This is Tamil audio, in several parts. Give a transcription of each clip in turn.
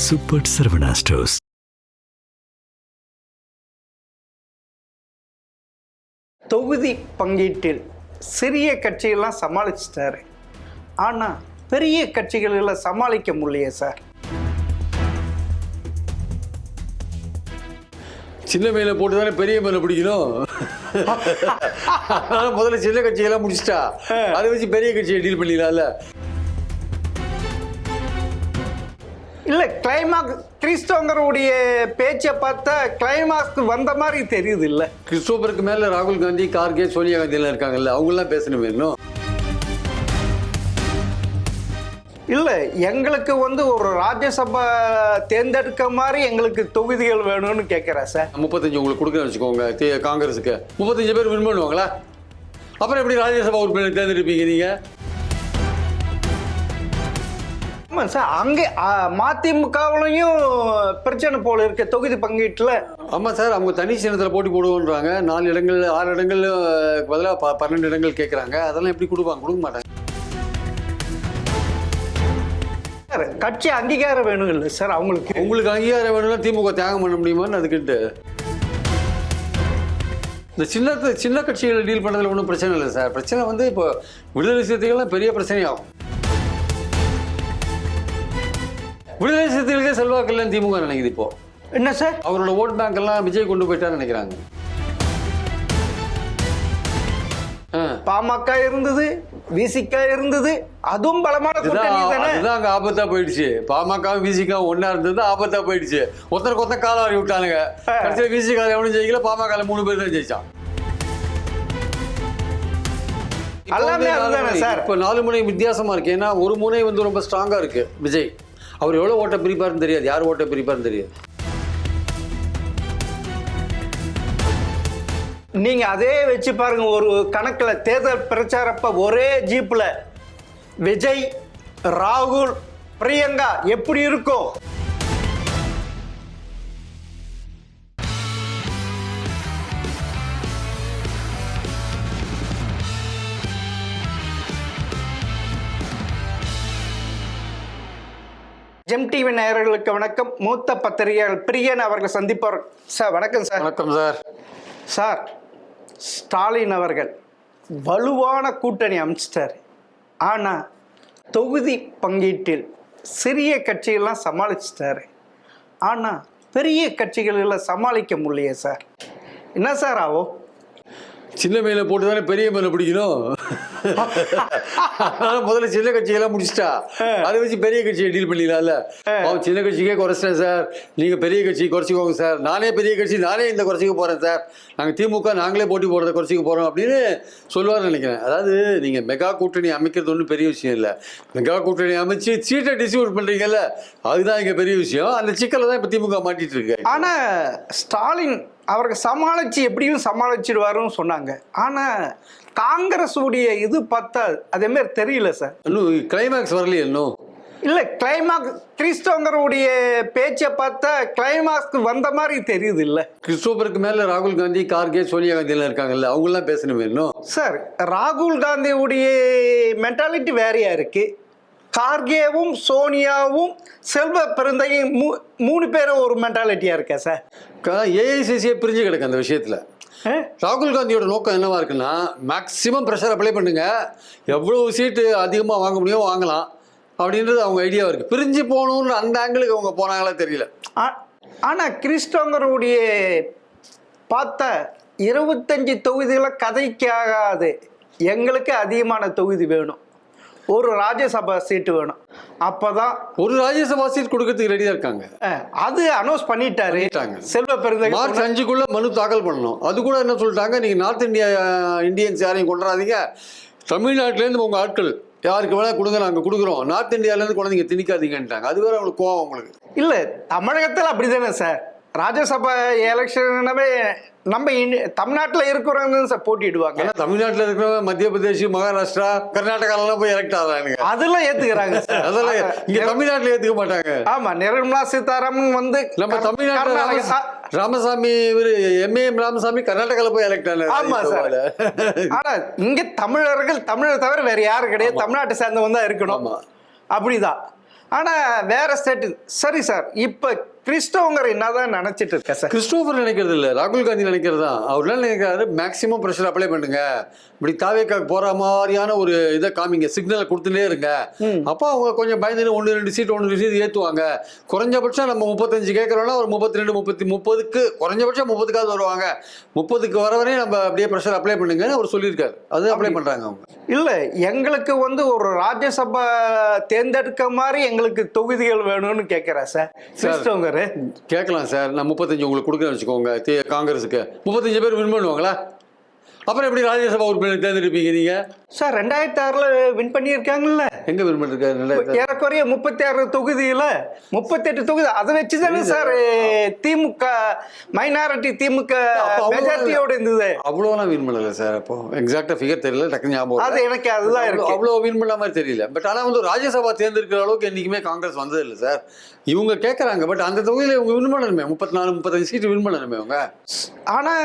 Super Saravana stores. தொகுதி பங்கீட்டில் சிறிய கட்சிகள்லாம் சமாளிச்சிட்டாரு. ஆனால் பெரிய கட்சிகளெல்லாம் சமாளிக்க முடியலையே சார். சின்ன மேல போட்டு தானே பெரிய மேல பிடிக்கணும். முதல்ல சின்ன கட்சியெல்லாம் முடிச்சிட்டா அதை வச்சு பெரிய கட்சியை டீல் பண்ணிடலாம்ல. இல்லை, கிளைமாக்ஸ் கிறிஸ்டோங்கருடைய பேச்சை பார்த்தா கிளைமாக்ஸ்க்கு வந்த மாதிரி தெரியுது. இல்லை, கிறிஸ்டோபருக்கு மேல ராகுல் காந்தி, கார்கே, சோனியா காந்தி எல்லாம் இருக்காங்கல்ல, அவங்கெல்லாம் பேசணும் வேணும். இல்லை, எங்களுக்கு ஒரு ராஜ்யசபா தேர்ந்தெடுக்க மாதிரி எங்களுக்கு தொகுதிகள் வேணும்னு கேட்குறேன் சார். 35 உங்களுக்கு கொடுக்குறேன்னு வச்சுக்கோங்க. காங்கிரஸுக்கு 35 பேர் வின் பண்ணுவாங்களா? அப்புறம் எப்படி ராஜ்யசபா உறுப்பினர் தேர்ந்தெடுப்பீங்க நீங்க? ஆமாம் சார், அங்கே மதிமுகவுலையும் பிரச்சனை போல இருக்கு தொகுதி பங்கீட்டில். ஆமாம் சார், அவங்க தனி சின்னத்தில் போட்டி போடுவோன்றாங்க. 4 இடங்கள் 6 இடங்கள் பதிலாக 12 இடங்கள் கேட்குறாங்க. அதெல்லாம் எப்படி கொடுப்பாங்க? கொடுக்க மாட்டாங்க சார். கட்சி அங்கீகாரம் வேணும் இல்லை சார் அவங்களுக்கு. உங்களுக்கு அங்கீகாரம் வேணும்னா திமுக தியாகம் பண்ண முடியுமான்னு அதுக்கிட்ட இந்த சின்ன கட்சிகளை டீல் பண்ணுறதுல ஒன்றும் பிரச்சனை இல்லை சார். பிரச்சனை இப்போ விடுதலை சிறுத்தைகள்லாம் பெரிய பிரச்சனையாகும். விடுதலை சிறுத்தைகளுக்கே செல்வாக்கு இல்லைன்னு திமுக நினைக்குது. இப்போ என்ன சார், அவரோட ஓட் பேங்க் எல்லாம் விஜய் கொண்டு போயிட்டான்னு நினைக்கிறாங்க. பாமக இருந்தது, விசிக இருந்தது, அதுவும் பலமான அதுதான் அங்க ஆபத்தா போயிடுச்சு. பாமக விசிக ஒன்னா இருந்தது, ஆபத்தா போயிடுச்சு. ஒருத்தருக்கு கால வாரி விட்டானுங்க. கடைசியில விசிக எவனும் ஜெயிக்கல, பாமக 3 பேர் தான் ஜெயிச்சான். இப்ப 4 முனை வித்தியாசமா இருக்கு. ஏன்னா ஒரு முனை ரொம்ப ஸ்ட்ராங்கா இருக்கு விஜய். அவர் எவ்வளவு ஓட்ட பிரிப்பாருன்னு தெரியாது, யார் ஓட்ட பிரிப்பாருன்னு தெரியாது. நீங்க அதே வச்சு பாருங்க, ஒரு கணக்குல தேர்தல் பிரச்சாரப்ப ஒரே ஜீப்ல விஜய், ராகுல், பிரியங்கா எப்படி இருக்கும்? ஜெம் டிவி நேயர்களுக்கு வணக்கம். மூத்த பத்திரிகையாளர் பிரியன் அவர்கள் சந்திப்பார். சார் வணக்கம் சார். வணக்கம் சார். சார், ஸ்டாலின் அவர்கள் வலுவான கூட்டணி அமைச்சிட்டார். ஆனால் தொகுதி பங்கீட்டில் சிறிய கட்சிகள்லாம் சமாளிச்சிட்டாரு. ஆனால் பெரிய கட்சிகளெல்லாம் சமாளிக்க முடியலையே சார். என்ன சார் ஆகும்? சின்ன மேல போட்டு தானே பெரிய மேல பிடிக்கணும். முதல்ல சின்ன கட்சியெல்லாம் முடிச்சிட்டா அதை வச்சு பெரிய கட்சியை டீல் பண்ணிடலாம்ல. சின்ன கட்சிக்கே குறைச்சிட்டேன் சார், நீங்க பெரிய கட்சி குறைச்சிக்கோங்க சார். நானே பெரிய கட்சி, நானே இந்த குறைச்சிக்க போறேன் சார். நாங்கள் திமுக நாங்களே போட்டி போடுறத குறைச்சிக்க போறோம் அப்படின்னு சொல்லுவார்னு நினைக்கிறேன். அதாவது நீங்க மெகா கூட்டணி அமைக்கிறது ஒன்றும் பெரிய விஷயம் இல்லை. மெகா கூட்டணி அமைச்சு சீட்டை டிஸ்ட்ரிபியூட் பண்றீங்கல்ல, அதுதான் இங்க பெரிய விஷயம். அந்த சிக்கலை தான் இப்ப திமுக மாட்டிட்டு இருக்கு. ஆனா ஸ்டாலின் அவருக்கு சமாளிச்சு எப்படியும் சமாளிச்சிடுவாருன்னு சொன்னாங்க. ஆனா காங்கிரஸ் உடைய இது பார்த்தா அதே மாதிரி தெரியல சார். இன்னும் கிளைமேக்ஸ் வரலையே இன்னும். இல்ல, கிளைமாக்ஸ் கிறிஸ்டோங்கருடைய பேச்சை பார்த்தா கிளைமாக்ஸ்க்கு வந்த மாதிரி தெரியுது. இல்ல, கிறிஸ்டோபருக்கு மேல ராகுல் காந்தி, கார்கே, சோனியா காந்தி எல்லாம் இருக்காங்கல்ல, அவங்க எல்லாம் பேசணும் இன்னும். சார், ராகுல் காந்தியுடைய மென்டாலிட்டி வேறையா இருக்கு. கார்கேவும் சோனியாவும் செல்வ பெருந்தையும் 3 பேரும் ஒரு மென்டாலிட்டியா இருக்கா சார். ஏஐசிசியை பிரிஞ்சு கிடக்கு அந்த விஷயத்துல. ராகுல் காந்தியோட நோக்கம் என்னவா இருக்குன்னா, மேக்சிமம் ப்ரெஷர் அப்ளை பண்ணுங்க, எவ்வளவு சீட்டு அதிகமாக வாங்க முடியும் வாங்கலாம் அப்படின்றது அவங்க ஐடியாவா இருக்கு. பிரிஞ்சு போகணும்னு அந்த ஆங்கிளுக்கு அவங்க போனாங்களா தெரியல. ஆனா கிறிஸ்டோங்கருடைய பார்த்தா 25 தொகுதிகளை கதைக்கு ஆகாது. எங்களுக்கு அதிகமான தொகுதி வேணும், ஒரு ராஜ்யசபா சீட்டு வேணும். அப்பதான் ஒரு ராஜ்யசபா சீட் கொடுக்கறதுக்கு ரெடியா இருக்காங்க. அது அனௌன்ஸ் பண்ணிட்டாரு செல்வ பெருந்தை. மார்ச் 5க்குள்ள மனு தாக்கல் பண்ணணும். அது கூட என்ன சொல்லிட்டாங்க, நீங்க நார்த் இந்தியன்ஸ் யாரையும் கொண்டாடாதீங்க, தமிழ்நாட்டிலேருந்து உங்க ஆட்கள் யாருக்கு வேணா கொடுங்க, நாங்கள் கொடுக்குறோம், நார்த் இந்தியாவிலேருந்து குழந்தைங்க திணிக்காதீங்கன்ட்டாங்க. அது வேற அவங்களுக்கு கோவம். உங்களுக்கு இல்லை, தமிழகத்தில் அப்படிதானே சார். ராஜ்யசபா எலெக்ஷன்னாவே நம்ம தமிழ்நாட்டில் இருக்கிறவங்க சார் போட்டிடுவாங்க. தமிழ்நாட்டில் இருக்கிற மத்திய பிரதேஷ், மகாராஷ்டிரா, கர்நாடகாலாம் போய் எலெக்ட் ஆகிறாங்க. அதெல்லாம் ஏத்துக்கிறாங்க. அதெல்லாம் இங்க தமிழ்நாட்டில் ஏத்துக்க மாட்டாங்க. ஆமா, நிர்மலா சீதாராமன் நம்ம தமிழ்நாட்டில் ராமசாமி, எம்ஏஎம் ராமசாமி கர்நாடகாவில் போய் எலெக்ட் ஆனாரு. ஆமா சார். ஆனா இங்க தமிழர்கள் தமிழரை தவிர வேற யாரும் கிடையாது, தமிழ்நாட்டை சேர்ந்தவங்க தான் இருக்கணும். அப்படிதான். ஆனா வேற ஸ்டேட். சரி சார், இப்ப கிறிஸ்டோங்கர் என்னதான் நினைச்சிட்டு இருக்க சார்? கிறிஸ்டோபர் நினைக்கிறது இல்லை, ராகுல் காந்தி நினைக்கிறது தான். அவர் என்ன நினைக்கிறாரு, மேக்ஸிமம் ப்ரெஷர் அப்ளை பண்ணுங்க, இப்படி தாவேக்காக்கு போற மாதிரியான ஒரு இதை காமிங்க, சிக்னலை கொடுத்துட்டே இருங்க. அப்போ அவங்க கொஞ்சம் பயந்து 1-2 சீட் ஏற்றுவாங்க. குறைஞ்சபட்சம் நம்ம 35 கேட்குறோம்னா ஒரு 32 30க்கு குறைஞ்சபட்சம் 30க்காவது வருவாங்க. 30க்கு வர வரையும் நம்ம அப்படியே ப்ரெஷர் அப்ளை பண்ணுங்கன்னு அவர் சொல்லியிருக்காரு. அது அப்ளை பண்றாங்க அவங்க. இல்ல, எங்களுக்கு ஒரு ராஜ்யசபா தேர்ந்தெடுக்க மாதிரி எங்களுக்கு தொகுதிகள் வேணும்னு கேட்கிறேன் சார் கிறிஸ்டோங்கர். கேட்கலாம் சார், நான் 35 உங்களுக்கு கொடுக்குறேன்னு வச்சுக்கோங்க. காங்கிரஸுக்கு 35 பேர் வின் பண்ணுவாங்களா? அப்புறம் எப்படி ராஜ்யசபா உறுப்பினர் தேர்ந்தெடுப்பீங்க நீங்க? சார் 2006 வின் பண்ணியிருக்காங்கல்ல. எங்க வின் பண்ணிருக்காரு? ஏறக்குறைய 36 தொகுதியில 38 தொகுதி. அதை வச்சுதானே சார் திமுக மைனாரிட்டி திமுக மெஜாரிட்டியோட இருந்தது. அவ்வளோலாம் வின் பண்ணல சார். அப்போ எக்ஸாக்டா ஃபிகர் தெரியல, டக்கு ஞாபகம் அது எனக்கு அதுதான் இருக்கு. அவ்வளோ வின் பண்ண மாதிரி தெரியல. பட் ஆனால் வந்து ராஜ்யசபா தேர்ந்தெடுக்கிற அளவுக்கு என்னைக்குமே காங்கிரஸ் வந்தது இல்லை சார். இவங்க கேட்கறாங்க, பட் அந்த தொகுதியில இவங்க வின் பண்ணணுமே, 34-35 சீட்டு வின் பண்ணணுமே அவங்க. ஆனா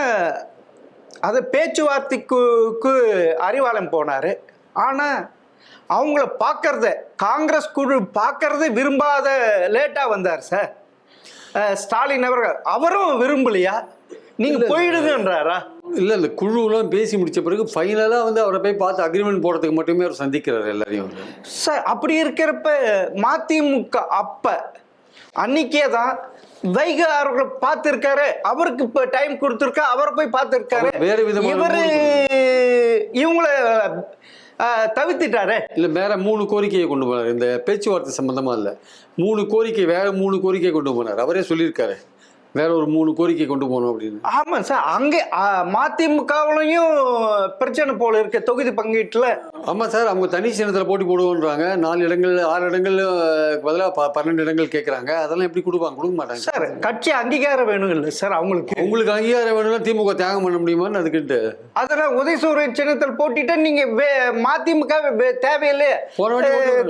அது பேச்சுவார்த்தைக்கு அறிவாலயம் போனாரு. ஆனா அவங்கள பார்க்கறத காங்கிரஸ் குழு பார்க்கறத விரும்பாத லேட்டா வந்தார் சார் ஸ்டாலின் அவர்கள். அவரும் விரும்பலையா, நீங்க போயிடுங்கன்றாரா? இல்ல இந்த குழுலாம் பேசி முடிச்ச பிறகு ஃபைனலா வந்து அவரை போய் பார்த்து அக்ரிமெண்ட் போடுறதுக்கு மட்டுமே அவர் சந்திக்கிறார் எல்லாரையும் சார். அப்படி இருக்கிறப்ப மதிமுக அப்ப அன்னைக்கே தான் வைகை அவர்களை பார்த்திருக்காரு, அவருக்கு இப்ப டைம் கொடுத்திருக்கா, அவரை போய் பார்த்திருக்காரு. வேற விதமா இவங்கள தவிர்த்துட்டாரு. இல்ல வேற 3 கோரிக்கையை கொண்டு போனார். இந்த பேச்சுவார்த்தை சம்பந்தமா இல்ல, 3 கோரிக்கை, வேற 3 கோரிக்கை கொண்டு போனார். அவரே சொல்லியிருக்காரு வேற ஒரு 3 கோரிக்கை கொண்டு போகணும் அப்படின்னு. ஆமா சார், அங்கே மதிமுகவுலையும் பிரச்சனை போல இருக்கு தொகுதி பங்கீட்டுல. ஆமா சார், அவங்க தனி சின்னத்துல போட்டி போடுவோன்றாங்க. 4 இடங்கள் 6 இடங்கள் பதிலாக 12 இடங்கள் கேட்கறாங்க. அதெல்லாம் எப்படி கொடுப்பாங்க? கொடுக்க மாட்டாங்க சார். கட்சி அங்கீகாரம் வேணும் இல்லை சார் அவங்களுக்கு. உங்களுக்கு அங்கீகாரம் வேணும்னா திமுக தியாகம் பண்ண முடியுமான்னு அதுக்கிட்டு. அதெல்லாம் உதயசூரிய சின்னத்தில் போட்டிட்டு நீங்க மதிமுக தேவையில்லை,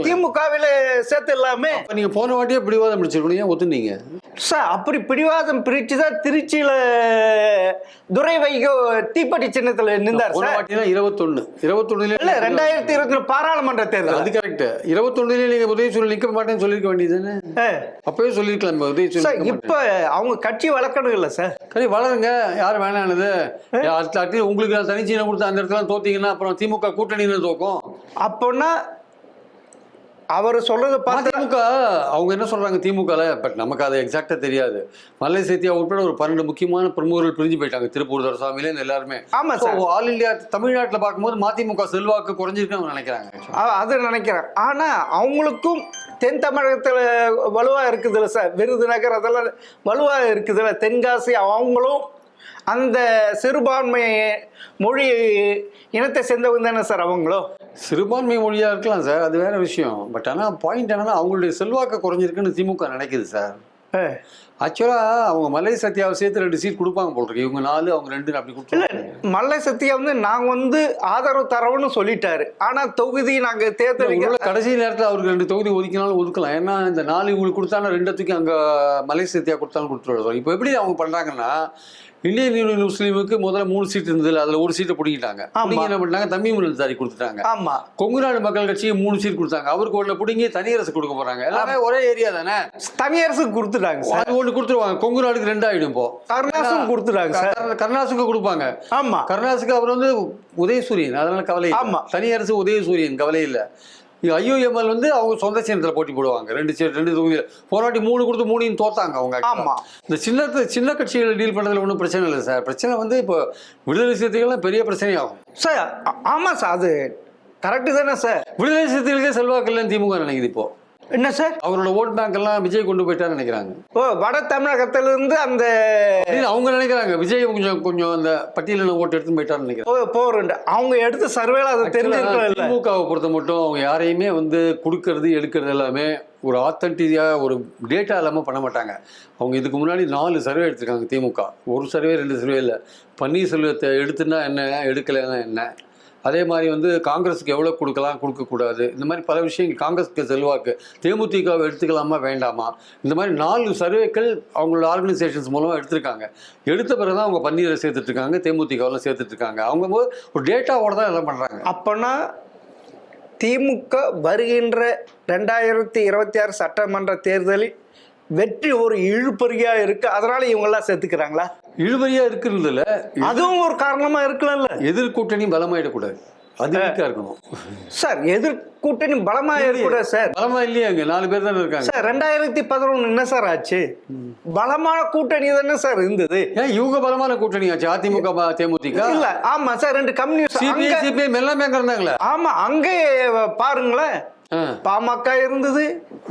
திமுகவில சேர்த்து இல்லாம நீங்க போன வாட்டியே பிடிவாதம் பிடிச்சிருக்கீங்க, ஒத்துனீங்க சார். அப்படி பிடிவாதம் பிரிச்சுதான் திருச்சியில துரை வைகோ தீப்பெட்டி சின்னத்துல நின்றார் சார். 21 இல்ல 2020 பாராளுமன்ற தேர்தல். அது கரெக்ட். 21 நீங்க உதயசூரியன் நிக்க மாட்டேன்னு சொல்லிருக்க வேண்டியதுன்னு அப்பவே சொல்லிருக்கலாம். உதயசூரியன் இப்ப அவங்க கட்சி வளர்க்கணும் இல்ல சார். சரி வளருங்க, யாரும் வேணானது. உங்களுக்கு தனிச்சீனை கொடுத்து அந்த இடத்துல தோத்தீங்கன்னா அப்புறம் திமுக கூட்டணின்னு தோக்கும். அப்போன்னா அவர் சொல்றது பார்த்து திமுக அவங்க என்ன சொல்றாங்க திமுகல, பட் நமக்கு அது எக்ஸாக்டா தெரியாது. மல்லை சேத்தியா உட்பட ஒரு 12 முக்கியமான பிரமுகர்கள் பிரிஞ்சு போயிட்டாங்க. திருப்பூர் துரைசாமியில எல்லாருமே. ஆமா சார். ஆல் இந்தியா தமிழ்நாட்டில் பார்க்கும்போது மதிமுக செல்வாக்கு குறைஞ்சிருக்குன்னு நினைக்கிறாங்க. அது நினைக்கிறேன். ஆனா அவங்களுக்கும் தென் தமிழகத்துல வலுவா இருக்குதுல்ல சார், விருதுநகர் அதெல்லாம் வலுவா இருக்குதுல்ல, தென்காசி. அவங்களும் அந்த சிறுபான்மை மொழி இனத்தை சேர்ந்தவங்க தானே சார் அவங்களும். சிறுபான்மை மொழியா இருக்கலாம் சார், அது வேற விஷயம். பட் ஆனால் பாயிண்ட் என்னன்னா அவங்களுடைய செல்வாக்கு குறைஞ்சிருக்குன்னு திமுக நினைக்குது சார். ஆக்சுவலா அவங்க மல்லை சத்யாவை சேர்த்து 2 சீட் கொடுப்பாங்க போல் இருக்கு. இவங்க 4 அவங்க 2 அப்படி கொடுத்து. மல்லை சத்யா நாங்க ஆதரவு தரவுன்னு சொல்லிட்டாரு. ஆனா தொகுதி நாங்க தேர்தல் கடைசி நேரத்தில் அவருக்கு 2 தொகுதி ஒதுக்கினாலும் ஒதுக்கலாம். ஏன்னா இந்த 4 இவங்களுக்கு கொடுத்தாலும் 2 தூக்கி அங்க மல்லை சத்யா கொடுத்தாலும் கொடுத்துருவாங்க. இப்போ எப்படி அவங்க பண்றாங்கன்னா, இந்தியன் யூனியன் முஸ்லீமுக்கு முதல்ல 3 சீட் இருந்தது, அதுல 1 சீட்டை பிடிக்கிட்டாங்க. என்ன பண்ணாங்க, தமீமுல் அன்சாரி கொடுத்துட்டாங்க. ஆமா. கொங்கு நாடு மக்கள் கட்சிக்கு 3 சீட் கொடுத்தாங்க. அவருக்கு 1 பிடிங்கி தனியரசு கொடுக்க போறாங்க. எல்லாமே ஒரே ஏரியா தானே, தனியரசுக்கு கொடுத்துட்டாங்க. அது 1 கொடுத்துருவாங்க. கொங்கு நாடுக்கு 2 ஆயிடும். இப்போ கருணாசுக்கு கொடுத்துட்டாங்க. கருணாசுக்கு கொடுப்பாங்க. ஆமா. கருணாசுக்கு அவர் உதயசூரியன், அதனால கவலை. ஆமா, தனியரசு உதயசூரியன் கவலை இல்லை. ஐயோஎம்எல் அவங்க சொந்த சின்னத்தில் போட்டி போடுவாங்க. 2 தொகுதியில் போராட்டி 3 கொடுத்து 3 தோத்தாங்க அவங்க. ஆமா. இந்த சின்ன கட்சிகளை டீல் பண்றதுல ஒன்றும் பிரச்சனை இல்லை சார். பிரச்சனை இப்போ விடுதலை சிறுத்தைகள்லாம் பெரிய பிரச்சனையாகும் சார். ஆமா சார், அது கரெக்டு தானே சார். விடுதலை சிறுத்தைகளுக்கே செல்வாக்கு இல்லைன்னு திமுக நினைக்குது. இப்போ என்ன சார், அவரோட ஓட் பேங்க் எல்லாம் விஜய் கொண்டு போயிட்டான்னு நினைக்கிறாங்க. வட தமிழகத்திலிருந்து அந்த அவங்க நினைக்கிறாங்க விஜய் கொஞ்சம் அந்த பட்டியலில் ஓட்டு எடுத்து போயிட்டான்னு நினைக்கிறாங்க. அவங்க எடுத்து சர்வேல அதை தெரிஞ்சிருக்கல. திமுகவை பொறுத்த மட்டும் அவங்க யாரையுமே கொடுக்கறது எடுக்கிறது எல்லாமே ஒரு ஆத்தன்டிக்காக ஒரு டேட்டா இல்லாமல் பண்ண மாட்டாங்க. அவங்க இதுக்கு முன்னாடி 4 சர்வே எடுத்திருக்காங்க திமுக. 1 சர்வே 2 சர்வே இல்லை. பன்னீர்செல்வத்தை எடுத்துன்னா என்ன, எடுக்கலைன்னா என்ன, அதே மாதிரி காங்கிரஸுக்கு எவ்வளோ கொடுக்கலாம் கொடுக்கக்கூடாது, இந்த மாதிரி பல விஷயங்கள். காங்கிரஸுக்கு செல்வாக்கு, தேமுதிகவை எடுத்துக்கலாமா வேண்டாமா, இந்த மாதிரி 4 சர்வேக்கள் அவங்களோட ஆர்கனைசேஷன்ஸ் மூலமாக எடுத்திருக்காங்க. எடுத்த பிறகு தான் அவங்க பன்னீரை சேர்த்துட்ருக்காங்க, தேமுதிகவெல்லாம் சேர்த்துட்ருக்காங்க. அவங்க ஒரு டேட்டாவோட தான் எல்லாம் பண்ணுறாங்க. அப்போனா திமுக வருகின்ற 2026 சட்டமன்ற தேர்தலில் வெற்றி ஒரு இழுபறியா இருக்கு, அதனால இவங்கெல்லாம் சேர்த்துக்கிறாங்களா? இழுபறியா இருக்கிறதுல அதுவும் ஒரு காரணமா இருக்கலாம்ல. எதிர்கூட்டணி பலமாயிடக்கூடாது, அது வீக்கா இருக்கணும் சார். எதிர்கூட்டணி பலமா இருக்கக்கூடாது சார். பலமா இல்லையா? அங்க 4 பேர் தானே இருக்காங்க சார். 2011 என்ன சார் ஆச்சு? பலமான கூட்டணி தானே சார் இருந்தது. ஏன் இவங்க பலமான கூட்டணி ஆச்சு? அதிமுக தேமுதிக இல்ல. ஆமா சார், 2 கம்யூனிஸ்ட் சிபிஐ எல்லாமே அங்க இருந்தாங்களே. ஆமா, அங்கே பாருங்களேன். பாமக இருந்தது,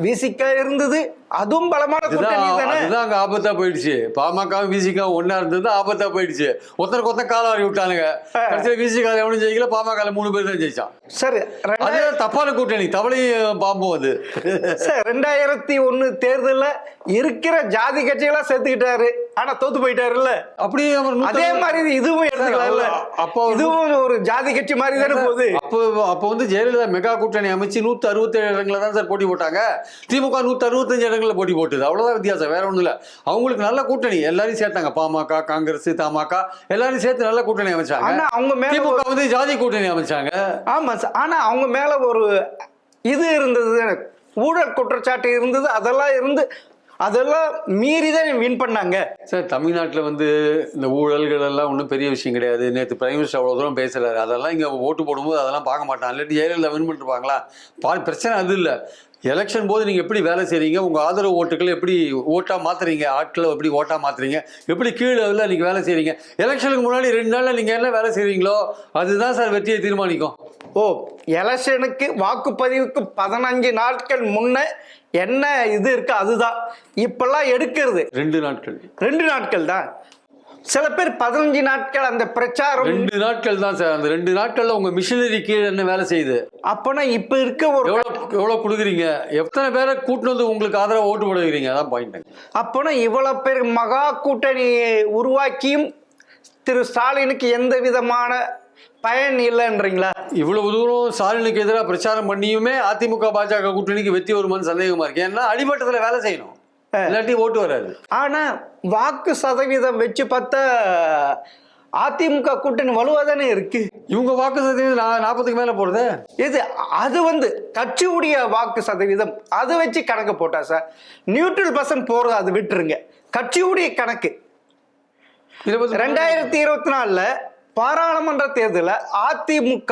விசிக இருந்தது, அதுவும் பலமான கூட்டணி தானே. அதுதான் அங்க ஆபத்தா போயிடுச்சு. பாமக விசிக ஒன்னா இருந்தது, ஆபத்தா போயிடுச்சு. ஒருத்தருக்கு காலாரி விட்டானுங்க. கடைசியில விசிக எவனும் ஜெயிக்கல, பாமக 3 பேர் தான் ஜெயிச்சான். சரி, அது தப்பான கூட்டணி, தவளையும் பாம்பும் அது. சார் 2001 தேர்தல்ல இருக்கிற ஜாதி கட்சிகளா சேர்த்துக்கிட்டாரு, ஆனா தோத்து போயிட்டாருல்ல. அப்படியே அதே மாதிரி இதுவும் எடுத்துக்கலாம்ல. அப்போ இதுவும் ஒரு ஜாதி கட்சி மாதிரி தானே போகுது. அப்போ வந்து ஜெயலலிதா மெகா கூட்டணி அமைச்சு 167 இடங்களை தான் சார் போட்டி போட்டாங்க. திமுக 165 இடங்கள்ல போட்டி போட்டுது. அவ்வளவுதான் வித்தியாசம், வேற ஒண்ணும் இல்ல. அவங்களுக்கு நல்ல கூட்டணி, எல்லாரையும் சேர்த்தாங்க. பாமக, காங்கிரஸ், தமாக எல்லாரையும் சேர்த்து நல்ல கூட்டணி அமைச்சாங்க. ஆனா அவங்க மேல திமுக வந்து ஜாதி கூட்டணி அமைச்சாங்க. ஆமா சார். ஆனா அவங்க மேல ஒரு இது இருந்தது, ஊழல் குற்றச்சாட்டு இருந்தது. அதெல்லாம் மீறி தான் வின் பண்ணாங்க சார். தமிழ்நாட்டில் வந்து இந்த ஊழல்கள் எல்லாம் ஒன்றும் பெரிய விஷயம் கிடையாது. நேற்று பிரைம் மினிஸ்டர் அவ்வளோ தூரம் பேசலாரு. அதெல்லாம் இங்கே ஓட்டு போடும்போது அதெல்லாம் பார்க்க மாட்டான். இல்லாட்டி ஜெயலலிதா வின் பண்ணிருப்பாங்களா? பிரச்சனை அது இல்லை. எலெக்ஷன் போது நீங்கள் எப்படி வேலை செய்கிறீங்க, உங்கள் ஆதரவு ஓட்டுக்களை எப்படி ஓட்டாக மாற்றுறீங்க, ஆட்களை எப்படி ஓட்டாக மாற்றுறீங்க, எப்படி கீழே நீங்கள் வேலை செய்கிறீங்க. எலெக்ஷனுக்கு முன்னாடி 2 நாளில் நீங்கள் என்ன வேலை செய்கிறீங்களோ அதுதான் சார் வெற்றியை தீர்மானிக்கும். ஓ, எலெக்ஷனுக்கு வாக்குப்பதிவுக்கு 15 நாட்கள் முன்ன என்ன இது இருக்கு அதுதான் இப்பெல்லாம் எடுக்கிறது. 2 நாட்கள் தான். சில பேர் 15 நாட்கள் அந்த பிரச்சாரம். 2 நாட்கள் தான் சார். அந்த 2 நாட்கள்ல உங்க மிஷினரி கீழே என்ன வேலை செய்யுது? அப்பனா இப்ப இருக்க ஒரு எவ்வளவு கொடுக்குறீங்க, எத்தனை பேரை கூட்டு வந்து உங்களுக்கு ஆதரவு ஓட்டு போடுவீங்க, அதான் பாயிண்ட். அப்பனா இவ்வளவு பேர் மகா கூட்டணி உருவாக்கியும் திரு ஸ்டாலினுக்கு எந்த விதமான பயன் இல்லைன்றீங்களா? இவ்வளவு தூரம் ஸ்டாலினுக்கு எதிராக பிரச்சாரம் பண்ணியுமே அதிமுக பாஜக கூட்டணிக்கு வெற்றி வருமானு சந்தேகமா இருக்கு. ஏன்னா அடிமட்டத்தில் வேலை செய்யணும், இல்லாட்டி ஓட்டு வராது. ஆனா வாக்கு சதவீதம் வச்சு பார்த்தா அதிமுக கூட்டணி வலுவாதானே இருக்கு. இவங்க வாக்கு சதவீதம் 40க்கு மேல போறது. அது வந்து கட்சியுடைய வாக்கு சதவீதம் அதை வச்சு கணக்கு போட்டா சார் நியூட்ரல் பர்சன்ட் போறது அது விட்டுருங்க. கட்சியுடைய கணக்கு 2024 பாராளுமன்ற தேர்தலில் அதிமுக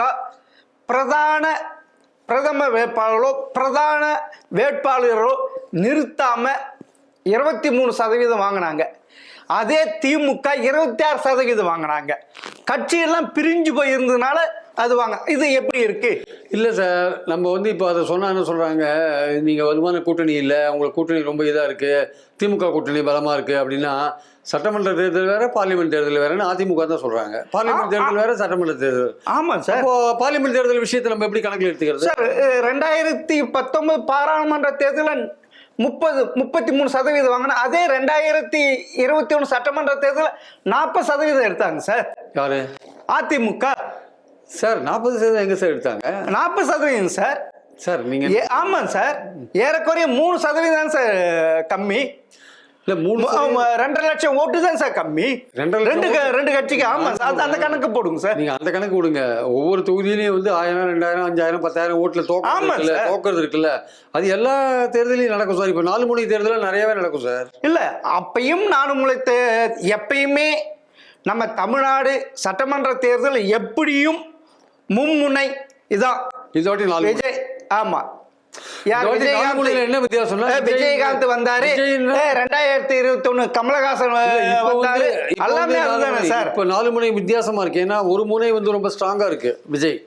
பிரதம வேட்பாளரோ நிறுத்தாம 23% வாங்கினாங்க. அதே திமுக 26% வாங்கினாங்க. கட்சியெல்லாம் பிரிஞ்சு போயிருந்ததுனால அது வாங்க. இது எப்படி இருக்கு? இல்லை சார், நம்ம வந்து இப்போ அதை சொன்னா என்ன சொல்றாங்க, நீங்க வலுவான கூட்டணி இல்லை, உங்களுக்கு கூட்டணி ரொம்ப இதாக இருக்கு, திமுக கூட்டணி பலமா இருக்கு அப்படின்னா சட்டமன்ற தேர்தல் வேற பார்லிமெண்ட் தேர்தல் வேறன்னு அதிமுக தான் சொல்றாங்க. பார்லிமெண்ட் தேர்தல் வேற, சட்டமன்ற தேர்தல். ஆமா சார். இப்போ பார்லிமெண்ட் தேர்தல் விஷயத்தை நம்ம எப்படி கணக்கில் எடுத்துக்கிறது சார்? 2019 பாராளுமன்ற தேர்தலில் 33% வாங்கினா, அதே 2021 சட்டமன்ற தேர்தலில் 40% எடுத்தாங்க சார். யாரு? அதிமுக சார். 40% எங்க சார் எடுத்தாங்க? 40% சார். சார் நீங்க ஆமா சார், ஏறக்குறைய 3% சார் கம்மி. இல்ல 2.5 லட்சம் ஓட்டு தான் சார் கம்மி. 2 கட்சிக்கு. ஆமா, அந்த கணக்கு போடுங்க சார். நீங்க அந்த கணக்கு கொடுங்க. ஒவ்வொரு தொகுதியிலையும் வந்து 1000, 2000, 5000, 10,000 ஓட்டுல தோக்கிறது இருக்குல்ல, அது எல்லா தேர்தலையும் நடக்கும் சார். இப்ப 4 முனை தேர்தலில் நிறையவே நடக்கும் சார். இல்ல, அப்பயும் 4 முனை எப்பயுமே நம்ம தமிழ்நாடு சட்டமன்ற தேர்தல் எப்படியும் மும்முனை இதான். இதோட்டி 4 விஜய். ஆமா, என்ன வித்தியாசம்? விஜயகாந்த் வந்தாரு, 2021 கமலஹாசன் வந்தாரு, எல்லாமே அதுதானே சார். இப்ப 4 முனை வித்தியாசமா இருக்கு. ஏன்னா ஒரு முனை வந்து ரொம்ப ஸ்ட்ராங்கா இருக்கு விஜய்.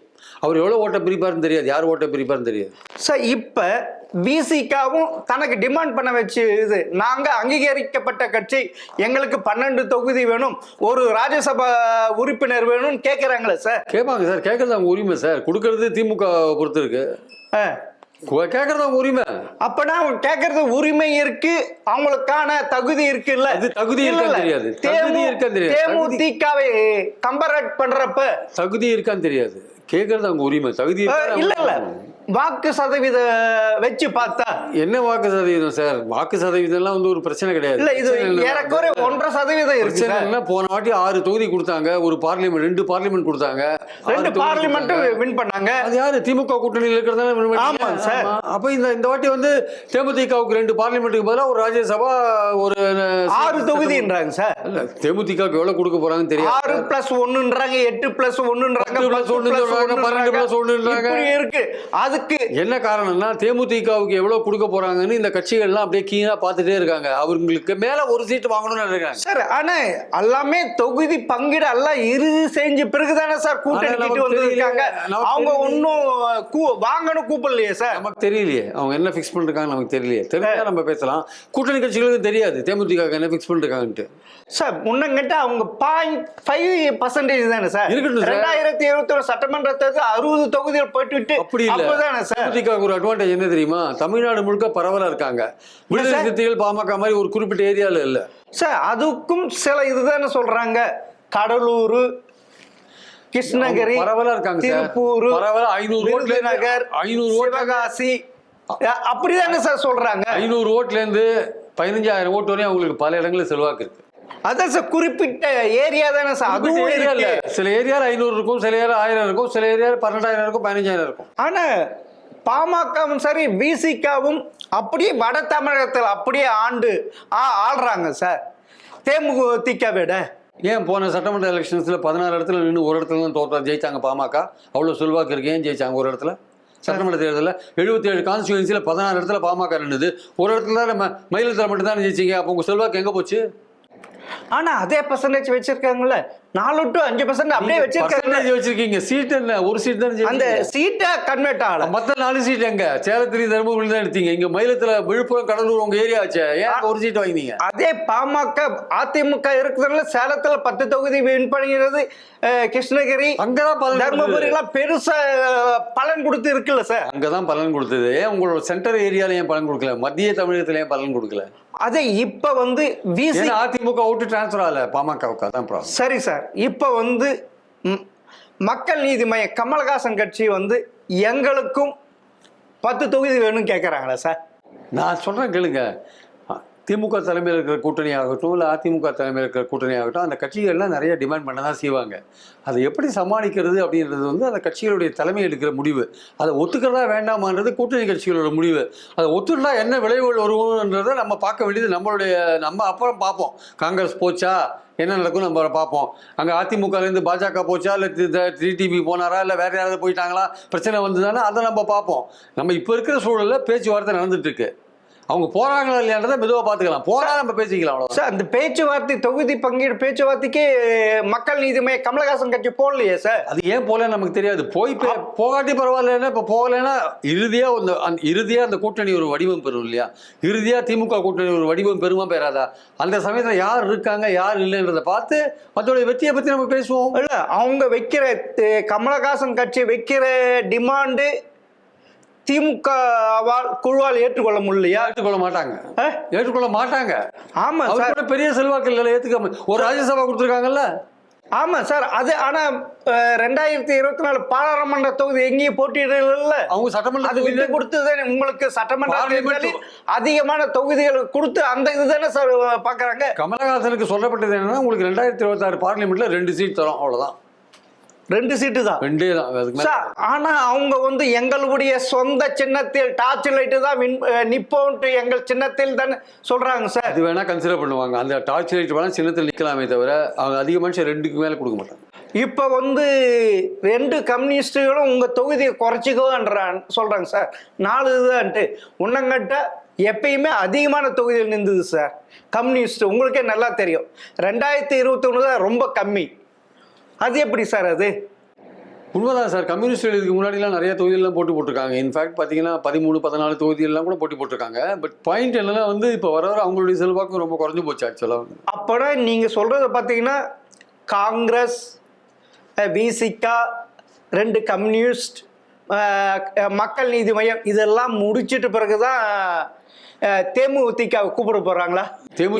அவர் எவ்வளவு ஓட்ட பிரிப்பாருன்னு தெரியாது, யார் ஓட்ட பிரிப்பாருன்னு தெரியாது சார். இப்ப விசிகாவும் தனக்கு டிமாண்ட் பண்ண வச்சு, இது நாங்க அங்கீகரிக்கப்பட்ட கட்சி, எங்களுக்கு 12 தொகுதி வேணும், ஒரு ராஜ்யசபா உறுப்பினர் வேணும்னு கேட்கறாங்களே சார். கேட்பாங்க சார், கேட்கறது அவங்க உரிமை சார். கொடுக்கறது திமுக பொறுத்து இருக்கு. கேட்கறது அவங்க உரிமை. அப்பனா அவங்க கேட்கறது உரிமை இருக்கு, அவங்களுக்கான தகுதி இருக்குல்ல. அது தகுதி இருக்கான்னு தெரியாது. தகுதி இருக்கான்னு தெரியாது. தேமுதிகவை கம்பேர் பண்றப்ப தகுதி இருக்கான்னு தெரியாது. கேட்கறது அவங்க உரிமை. தகுதி இல்ல இல்ல வாக்கு சதவீத வச்சு பார்த்தா என்ன வாக்கு சதவீதம் சார்? வாக்கு சதவீதம் எல்லாம் வந்து ஒரு பிரச்சனை கிடையாது. இல்ல இது ஏறக்குறைய 1.5% இருக்கு சார். போன வாட்டி 6 தொகுதி கொடுத்தாங்க, ஒரு பார்லிமெண்ட் 2 பார்லிமெண்ட் கொடுத்தாங்க, 2 பார்லிமெண்ட் வின் பண்ணாங்க. அது யாரு? திமுக கூட்டணியில் இருக்கிறதால வின் பண்ணாங்க. ஆமா சார். அப்ப இந்த வாட்டி வந்து தேமுதிகவுக்கு 2 பார்லிமெண்ட்டுக்கு பதிலா ஒரு ராஜ்யசபா ஒரு 6 தொகுதின்றாங்க சார். இல்ல தேமுதிகவுக்கு எவ்வளவு கொடுக்க போறாங்கன்னு தெரியாது. 6+1ன்றாங்க, 8+1ன்றாங்க, 12+1ன்றாங்க. இருக்கு. அது என்ன காரணம்னா தேமுதிகவுக்கு எவ்வளவு கொடுக்க போறாங்கன்னு இந்த கட்சிகள்லாம் அப்படியே கீழா பார்த்துட்டே இருக்காங்க. அவங்களுக்கு மேல ஒரு சீட் வாங்கணும்னு நினைக்கிறாங்க சார். ஆனா எல்லாமே தொகுதி பங்கீடு எல்லாம் இறுதி செஞ்ச பிறகுதானே சார் கூட்டணிக்கு வந்திருக்காங்க. அவங்க ஒன்னும் வாங்கணும் கூப்பிடலையே சார். நமக்கு தெரியலையே அவங்க என்ன ஃபிக்ஸ் பண்ணிருக்காங்க, நமக்கு தெரியலையே. தெரிஞ்சா நம்ம பேசலாம். கூட்டணி கட்சிகளுக்கு தெரியாது தேமுதிக என்ன ஃபிக்ஸ் பண்ணிருக்காங்கன்ட்டு சார். முன்னங்கிட்ட அவங்க 0.5% தானே சார். 2021 சட்டமன்ற தேர்தல் 60 தொகுதிகள் போட்டு அப்படி இல்ல. தேமுதிக ஒரு அட்வான்டேஜ் என்ன தெரியுமா? தமிழ்நாடு முழுக்க பரவலா இருக்காங்க. விடுதலை சிறுத்தைகள் பாமக மாதிரி ஒரு குறிப்பிட்ட ஏரியால இல்ல சார். அதுக்கும் சில இதுதானே சொல்றாங்க. கடலூர், கிருஷ்ணகிரி பரவலா இருக்காங்க. திருப்பூர் பரவலா 500 ஓட்ல நகர், 500 சிவகாசி அப்படிதானே சார் சொல்றாங்க. 500 ஓட்ல இருந்து 15,000 ஓட்டு வரையும் அவங்களுக்கு பல இடங்களில் செல்வாக்கு இருக்கு. அதான் சார் குறிப்பிட்ட ஏரியா தானே சார். அதுவும் ஏரியா சில ஏரியால 500 இருக்கும், சில ஏரியா 1000 இருக்கும், சில ஏரியால 12,000 இருக்கும், 15,000 இருக்கும். ஆனா பாமகவும் சரி விசிகாவும் அப்படியே வட தமிழகத்தில் அப்படியே ஆள்றாங்க சார் தேமுதிக விட. ஏன் போன சட்டமன்ற எலெக்ஷன்ஸ்ல 16 இடத்துல நின்று ஒரு இடத்துல தான் தோற்றா ஜெயிச்சாங்க பாமக? அவ்வளவு செல்வாக்கு இருக்கு, ஏன் ஜெயிச்சாங்க ஒரு இடத்துல? சட்டமன்ற தேர்தலில் 77 கான்ஸ்டியூன்சியில் 16 இடத்துல பாமக நின்றுது, ஒரு இடத்துல தான் மயிலத்தில் மட்டும் தான் ஜெயிச்சிங்க. அப்போ உங்க செல்வாக்கு எங்க போச்சு? ஆனா அதே பர்சன்டேஜ் வச்சிருக்காங்கல்ல, 4 to 5% அப்படியே வச்சிருக்கீங்க. சீட் என்ன? ஒரு சீட் தான். அந்த சீட்டை கன்வெர்ட் ஆகல. மற்ற 4 சீட் எங்க? சேலத்திரி தர்மபுரி தான் எடுத்தீங்க. இங்க மயிலத்துல விழுப்புரம் கடலூர் உங்க ஏரியா ஆச்சு, ஏன் ஒரு சீட் வாங்கினீங்க? அதே பாமக அதிமுக இருக்கிறதுல சேலத்துல 10 தொகுதி வின் பண்ணுகிறது, கிருஷ்ணகிரி அங்கதான் தர்மபுரி எல்லாம் பெருசா பலன் கொடுத்து இருக்குல்ல சார். அங்கதான் பலன் கொடுத்தது. உங்களோட சென்டர் ஏரியால ஏன் பலன் கொடுக்கல? மத்திய தமிழகத்துல ஏன் பலன் கொடுக்கல? அதே இப்ப வந்து அதிமுக ஓட்டு டிரான்ஸ்பர் ஆகல, பாமகவுக்கு அதான் ப்ராப்ளம். சரி சார். இப்ப வந்து மக்கள் நீதி மையம் கமலஹாசன் கட்சி வந்து எங்களுக்கும் 10 தொகுதி வேணும்னு கேட்கறாங்களா சார்? நான் சொல்றேன் கேளுங்க. திமுக தலைமையில் இருக்கிற கூட்டணி ஆகட்டும், இல்லை அதிமுக தலைமையில் இருக்கிற கூட்டணி ஆகட்டும், அந்த கட்சிகள்லாம் நிறைய டிமாண்ட் பண்ண தான் செய்வாங்க. அதை எப்படி சமாளிக்கிறது அப்படின்றது வந்து அந்த கட்சிகளுடைய தலைமை எடுக்கிற முடிவு. அதை ஒத்துக்கிறதா வேண்டாமான்றது கூட்டணி கட்சிகளோட முடிவு. அதை ஒத்துக்கிட்டா என்ன விளைவுகள் வருவோன்றதை நம்ம பார்க்க வேண்டியது நம்ம அப்புறம் பார்ப்போம். காங்கிரஸ் போச்சா என்ன நடக்கும் நம்ம பார்ப்போம். அங்கே அதிமுகலேருந்து பாஜக போச்சா, இல்லை டிடிவி போனாரா, இல்லை வேற யாராவது போயிட்டாங்களா, பிரச்சனை வந்ததுனால அதை நம்ம பார்ப்போம். நம்ம இப்போ இருக்கிற சூழலில் பேச்சுவார்த்தை நடந்துட்டு இருக்கு. அவங்க போறாங்களா இல்லையான்றதை மெதுவாக பார்த்துக்கலாம். போறா நம்ம பேசிக்கலாம். சார் அந்த பேச்சுவார்த்தை தொகுதி பங்கீடு பேச்சுவார்த்தைக்கு மக்கள் நீதி மையம் கமலஹாசன் கட்சி போடலையே சார். அது ஏன் போகலன்னு நமக்கு தெரியாது. போகாட்டி பரவாயில்ல. இப்போ போகலைன்னா இறுதியா அந்த கூட்டணி ஒரு வடிவம் பெறும் இல்லையா? இறுதியா திமுக கூட்டணி ஒரு வடிவம் பெருமா பெறாதா? அந்த சமயத்தில் யார் இருக்காங்க யார் இல்லைன்றதை பார்த்து அதோடைய வெற்றியை பற்றி நம்ம பேசுவோம். இல்லை அவங்க வைக்கிற கமலஹாசன் கட்சி வைக்கிற டிமாண்டு திமுக குழுவால் ஏற்றுக்கொள்ள முடியலையா? ஏற்றுக்கொள்ள மாட்டாங்க. ஆமா சார். பெரிய செல்வாக்கு இல்லை, ஏத்துக்காம ஒரு ராஜ்யசபா கொடுத்துருக்காங்கல்ல. ஆமா சார். அது ஆனா 2024 பாராளுமன்ற தொகுதி எங்கேயும் போட்டியிடல. அவங்க சட்டமன்ற அது விட்டு கொடுத்தது உங்களுக்கு சட்டமன்ற அதிகமான தொகுதிகள் கொடுத்து அந்த இதுதானே சார் பாக்குறாங்க. கமலஹாசனுக்கு சொல்லப்பட்டது என்னன்னா, உங்களுக்கு 2026 பார்லிமெண்ட்ல 2 சீட் தரும், அவ்வளவுதான். 2 சீட்டு தான். 2 தான். ஆனா அவங்க வந்து எங்களுடைய சொந்த சின்னத்தில் டார்ச் லைட்டு தான் நிப்போம், எங்கள் சின்னத்தில் தான் சொல்றாங்க சார். அது வேணா கன்சிடர் பண்ணுவாங்க. அந்த டார்ச் லைட் வேணா சின்னத்தில் நிக்கலாமே தவிர அவங்க அதிக மனுஷன் 2க்கு மேல கொடுக்க மாட்டாங்க. இப்ப வந்து 2 கம்யூனிஸ்டுகளும் உங்க தொகுதியை குறைச்சிக்கோன்றான் சொல்றாங்க சார். 4 இதுதான்ட்டு உன்னங்கட்ட எப்பயுமே அதிகமான தொகுதியில் நின்றுது சார் கம்யூனிஸ்ட். உங்களுக்கே நல்லா தெரியும். 2021 தான் ரொம்ப கம்மி. அது எப்படி சார்? அது உண்மைதான் சார். கம்யூனிஸ்ட் இதுக்கு முன்னாடிலாம் நிறைய தொகுதியெல்லாம் போட்டிருக்காங்க. இன்ஃபேக்ட் பார்த்தீங்கன்னா 13, 14 தொகுதியெல்லாம் கூட போட்டிருக்காங்க. பட் பாயிண்ட் என்னன்னா வந்து இப்போ வர அவங்களுடைய செல்வாக்கு ரொம்ப குறைஞ்சு போச்சு ஆக்சுவலாக. அப்போனா நீங்கள் சொல்கிறத பார்த்தீங்கன்னா காங்கிரஸ், விசிகா, 2 கம்யூனிஸ்ட், மக்கள் நீதி மையம் இதெல்லாம் முடிச்சிட்டு பிறகுதான் தேமுதிக கூப்பிட போறாங்களா?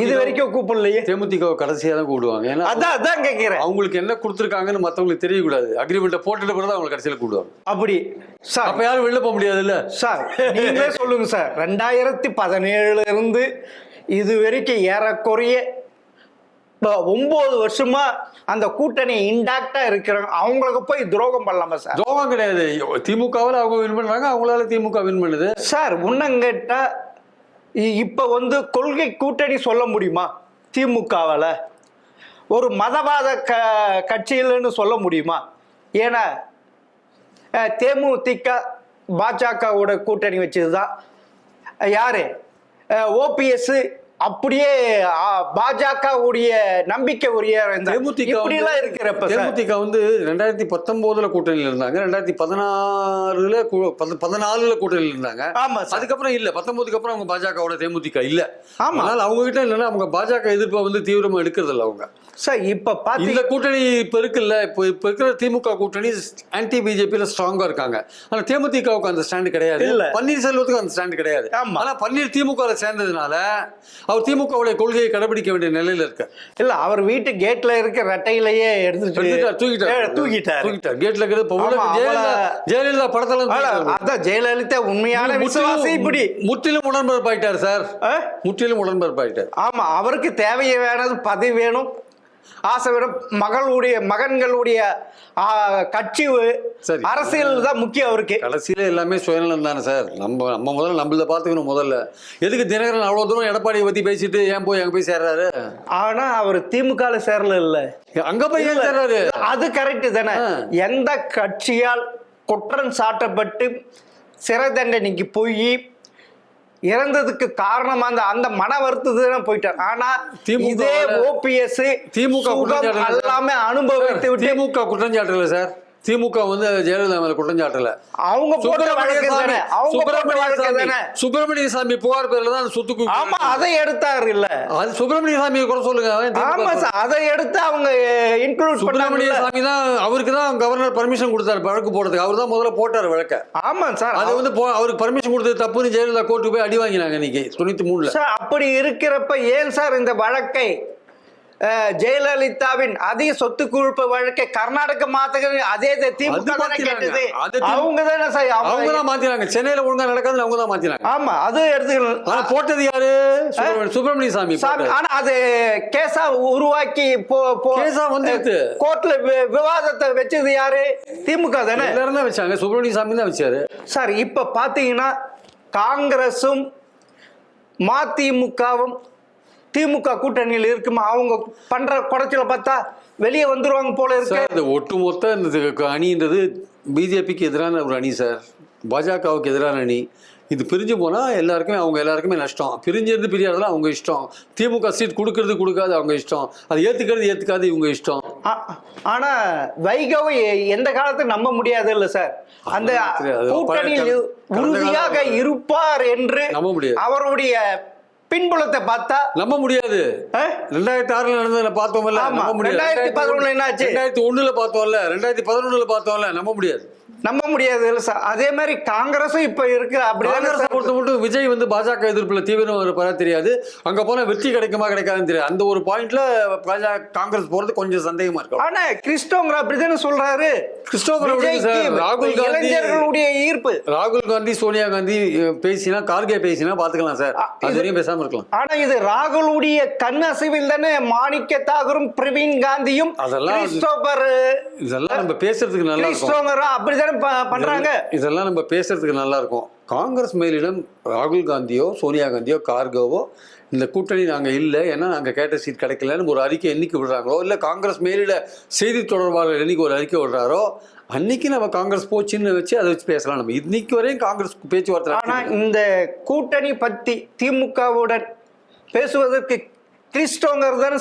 இது வரைக்கும் கூப்பிடலையே. தேமுதிக கடைசியா தான் கூப்பிடுவாங்க. ஏன்னா அதான் கேட்கிறேன், அவங்களுக்கு என்ன கொடுத்துருக்காங்கன்னு மற்றவங்களுக்கு தெரியக்கூடாது. அக்ரிமெண்ட்டை போட்டுட்டு பிறகு அவங்க கடைசியில் கூப்பிடுவாங்க. அப்படி சார் அப்ப யாரும் வெளில போக முடியாது இல்ல சார்? நீங்களே சொல்லுங்க சார். 2017 இருந்து இது வரைக்கும் ஏறக்குறைய 9 வருஷமா அந்த கூட்டணி இன்டாக்டா இருக்கிறாங்க. அவங்களுக்கு போய் துரோகம் பண்ணலாமா சார்? துரோகம் கிடையாது. திமுகவில் அவங்க வின் பண்றாங்க, அவங்களால திமுக வின் பண்ணுது சார். உன்னங்கேட்டா இப்ப கொள்கை கூட்டணி சொல்ல முடியுமா? திமுகவால ஒரு மதவாத கட்சியில்னு சொல்ல முடியுமா? ஏன்னா தேமுதிக பாஜகவோட கூட்டணி வச்சதுதான். யாரு ஓபிஎஸ் அப்படியே பாஜகவுடைய நம்பிக்கை உரிய தேமுதிக இருக்கிறப்ப தேமுதிக 2019 கூட்டணியில் இருந்தாங்க, 2014 கூட்டணியில் இருந்தாங்க. ஆமா, அதுக்கப்புறம் இல்ல 19க்கு அப்புறம் அவங்க பாஜகவோட தேமுதிக இல்ல. ஆமா, அதனால அவங்க கிட்ட இல்லைன்னா அவங்க பாஜக எதிர்ப்பை தீவிரமா எடுக்கிறது இல்லை அவங்க சார். இப்ப இந்த கூட்டணி இப்ப இருக்குல்ல, இப்ப இருக்கிற திமுக கூட்டணி ஆன்டி பிஜேபியில ஸ்ட்ராங்கா இருக்காங்க. ஆனா தேமுதிகவுக்கு அந்த ஸ்டாண்ட் கிடையாது, பன்னீர்செல்வத்துக்கு அந்த ஸ்டாண்ட் கிடையாது. ஆனா பன்னீர் திமுக சேர்ந்ததுனால அவர் திமுகவுடைய கொள்கையை கடைபிடிக்க வேண்டிய நிலையில இருக்க இல்ல. அவர் வீட்டு கேட்ல இருக்க ரெட்டையிலேயே தூக்கிட்டார். கேட்ல ஜெயலலிதா படத்துல அதான் ஜெயலலிதா உண்மையான விசுவாசி இப்படி முற்றிலும் உடன்பரப்பாயிட்டார் சார். முற்றிலும் உடன்பரப்பாயிட்டார். ஆமா, அவருக்கு தேவையை வேணது பதவி வேணும், ஆசை வேணும். மகன்களுடைய கட்சி அரசியல் தான் முக்கியம் அவருக்கு. கடைசியில எல்லாமே சுயநலம் தானே சார். நம்ம முதல்ல நம்மள பாத்துக்கணும். முதல்ல எதுக்கு தினகரன் அவ்வளவு தூரம் எடப்பாடியை பத்தி பேசிட்டு ஏன் போய் அங்க போய் சேர்றாரு? ஆனா அவர் திமுக சேரல இல்ல, அங்க போய் ஏன் சேர்றாரு? அது கரெக்ட் தானே. எந்த கட்சியால் குற்றம் சாட்டப்பட்டு சிறை தண்டனைக்கு போய் இறந்ததுக்கு காரணம் அந்த மன வருத்தம் போயிட்டார். ஆனா இதே ஓபிஎஸ் திமுக எல்லாமே அனுபவித்து விட்டு திமுக குற்றஞ்சாட்டல சார். திமுக ஜெயலலிதா மேல குற்றஞ்சாட்டல. அவங்க சுப்பிரமணிய சாமி புகார் பேர்ல தான் சொத்துக்கு. ஆமா, அதை எடுத்தாரு இல்ல. அது சுப்பிரமணிய சாமி குறை சொல்லுங்க. ஆமா சார், அதை எடுத்து அவங்க இன்க்ளூட் சுப்பிரமணிய சாமி தான். அவருக்கு தான் கவர்னர் பர்மிஷன் கொடுத்தாரு வழக்கு போடுறதுக்கு. அவர் தான் முதல்ல போட்டாரு வழக்க. ஆமா சார், அது அவருக்கு பர்மிஷன் கொடுத்தது தப்புன்னு ஜெயலலிதா கோர்ட்டுக்கு போய் அடி வாங்கினாங்க இன்னைக்கு 93ல. சார் அப்படி இருக்கிறப்ப ஏன் சார் இந்த வழக்கை ஜெயலலிதாவின் அதிக சொத்து குழுப்பு வழக்கை கர்நாடக மாத்துகிறது? அதே திமுக கேட்டது. அவங்க தானே சார், அவங்க தான் மாத்தினாங்க. சென்னையில ஒழுங்கா நடக்காதுன்னு அவங்க தான் மாத்தினாங்க. ஆமா, அது எடுத்துக்கலாம். ஆனா போட்டது யாரு? சுப்பிரமணிய சாமி. ஆனா அது கேஸா உருவாக்கி கேஸா கோர்ட்ல விவாதத்தை வச்சது யாரு? திமுக தானே. எல்லாரும் தான் வச்சாங்க, சுப்பிரமணிய சாமி தான் வச்சாரு. சார் இப்ப பாத்தீங்கன்னா காங்கிரசும் மதிமுகவும் திமுக கூட்டணியில் இருக்குமா? அவங்க பண்ற குறைச்சல பார்த்தா வெளியே வந்துருவாங்க போல இருக்கு. இந்த ஒட்டுமொத்த இந்த அணின்றது பிஜேபிக்கு எதிரான ஒரு அணி சார், பாஜகவுக்கு எதிரான அணி. இது பிரிஞ்சு போனா எல்லாருக்குமே நஷ்டம். பிரிஞ்சிருந்து பிரியாதெல்லாம் அவங்க இஷ்டம். திமுக சீட் கொடுக்கறது கொடுக்காது அவங்க இஷ்டம். அது ஏத்துக்கிறது இவங்க இஷ்டம். ஆனா வைகோவை எந்த காலத்தையும் நம்ப முடியாது இல்ல சார். அந்த கூட்டணியில் உறுதியாக இருப்பார் என்று நம்ப முடியாது. அவருடைய பின்புலத்தை பார்த்தா நம்ப முடியாது. 2006 நடந்ததுல பார்த்தோம்ல, நம்ப முடியாது. 2011 என்னாச்சு? 2001 பார்த்தோம்ல, 2011 பார்த்தோம்ல, நம்ப முடியாது. இல்ல சார். அதே மாதிரி காங்கிரஸும் இப்ப இருக்கு. அப்படி பொறுத்த மட்டும் விஜய் பாஜக எதிர்ப்புல தீவிரம் தெரியாது. அங்க போனா வெற்றி கிடைக்குமா கிடைக்காதுன்னு தெரியாது. அந்த ஒரு பாயிண்ட்ல காங்கிரஸ் போறது கொஞ்சம் சந்தேகமா இருக்கும். ஆனா கிறிஸ்டோங்கர் அப்படிதானே சொல்றாரு. ராகுல் காந்தி சோனியா காந்தி பேசினா, கார்கே பேசினா பாத்துக்கலாம் சார். அது வரையும் பேசாம இருக்கலாம். ஆனா இது ராகுலுடைய கண் அசைவில் தானே மாணிக்க தாகூரும் பிரவீன் காந்தியும் இதெல்லாம் நம்ம பேசுறதுக்கு நல்லா அப்படிதான் பண்றாங்க. இதெல்லாம் நம்ம பேசுறதுக்கு நல்லா இருக்கும். காங்கிரஸ் மேலிடம் ராகுல் காந்தியோ சோனியா காந்தியோ கார்கேவோ இந்த கூட்டணி நாங்க இல்லை, ஏன்னா நாங்க கேட்ட சீட் கிடைக்கலன்னு ஒரு அறிக்கை என்னைக்கு விடுறாங்களோ, இல்ல காங்கிரஸ் மேலிட செய்தி தொடர்பாளர் என்னைக்கு ஒரு அறிக்கை விடுறாரோ அன்னைக்கு நம்ம காங்கிரஸ் போச்சுன்னு வச்சு அதை வச்சு பேசலாம். நம்ம இன்னைக்கு வரையும் காங்கிரஸ் பேச்சுவார்த்தை. ஆனா இந்த கூட்டணி பத்தி திமுகவுடன் பேசுவதற்கு கிறிஸ்டோங்கர் தானே